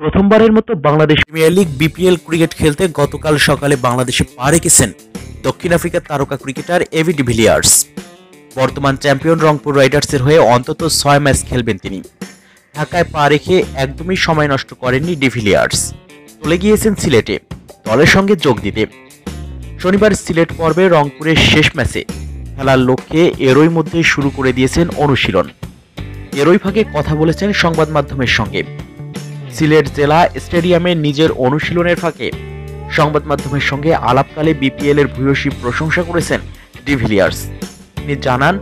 প্রথমবারের মতো Bangladesh premier league BPL cricket খেলতে গতকাল সকালে বাংলাদেশে পা রেখেছেন দক্ষিণ আফ্রিকার তারকা ক্রিকেটার এবি ডিভিলিয়ার্স। বর্তমান চ্যাম্পিয়ন রংপুর রাইডার্সের হয়ে অন্তত 6 ম্যাচ খেলবেন তিনি। ঢাকায় পা রেখে একদমই সময় নষ্ট করেননি ডিভিলিয়ার্স, চলে গিয়েছেন সিলেটে দলের সঙ্গে যোগ দিতে। শনিবার সিলেট পর্বে রংপুরের শেষ ম্যাচে খেলার লক্ষ্যে এরই মধ্যে শুরু করে দিয়েছেন অনুশীলন। এরই ফাঁকে কথা বলেছেন সংবাদ মাধ্যমের সঙ্গে। সিলেট জেলা স্টেডিয়ামে নিজের অনুশীলনের ফাঁকে সংবাদ মাধ্যমের সঙ্গে আলাপকালে বিপিএল এর ভূয়সী প্রশংসা করেছেন ডিভিলিয়ার্স। তিনি জানান,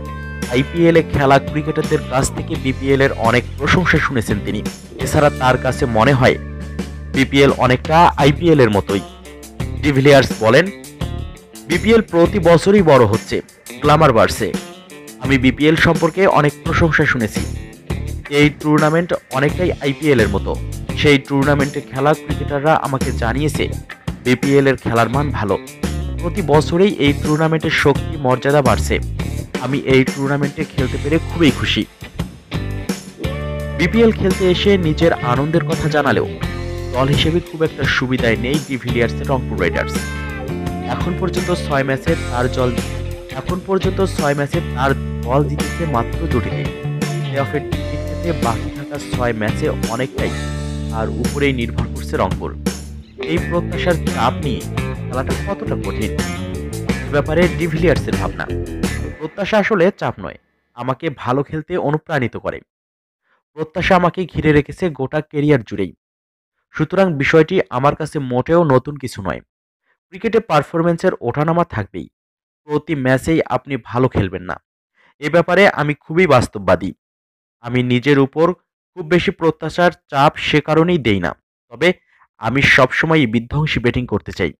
আইপিএল এ খেলা ক্রিকেটারদের কাছ থেকে বিপিএল এর অনেক প্রশংসা শুনেছেন তিনি। এছাড়া তার কাছে মনে হয় বিপিএল অনেকটা আইপিএল এর মতোই। ডিভিলিয়ার্স বলেন, বিপিএল প্রতি বছরই বড় হচ্ছে, গ্ল্যামার বাড়ছে। আমি বিপিএল সম্পর্কে অনেক প্রশংসা শুনেছি। এই টুর্নামেন্ট অনেকটাই আইপিএল এর মতো। সেই টুর্নামেন্টে খেলা ক্রিকেটাররা আমাকে জানিয়েছে বিপিএল এর খেলার মান ভালো। প্রতি বছরেই এই টুর্নামেন্টের শক্তি মর্যাদা বাড়ছে। আমি এই টুর্নামেন্টে খেলতে পেরে খুবই খুশি। বিপিএল খেলতে এসে নিজের আনন্দের কথা জানালেও দল হিসেবে খুব একটা সুবিধায় নেই ডিভিলিয়ার্সের রংপুর রাইডার্স। এখন পর্যন্ত 6 ম্যাচে তার দল জিতেছে মাত্র 2টিতে। প্লে-অফের টিকিট পেতে বাকি থাকা 6 ম্যাচে অনেকটাই আর উপরেই নির্ভর করছে রংপুর। এই প্রত্যাশার চাপ নিয়ে খেলাটা কতটা কঠিন, এ ব্যাপারে ডিভিলিয়ার্সের ভাবনা, প্রত্যাশা আসলে চাপ নয়, আমাকে ভালো খেলতে অনুপ্রাণিত করে। প্রত্যাশা আমাকে ঘিরে রেখেছে গোটা কেরিয়ার জুড়েই। সুতরাং বিষয়টি আমার কাছে মোটেও নতুন কিছু নয়। ক্রিকেটে পারফরম্যান্সের ওঠানামা থাকবেই, প্রতি ম্যাচেই আপনি ভালো খেলবেন না। এ ব্যাপারে আমি খুবই বাস্তববাদী। আমি নিজের উপর খুব বেশি প্রত্যাশার চাপ সে কারণেই দেই না। তবে আমি সবসময়ই বিধ্বংসী ব্যাটিং করতে চাই।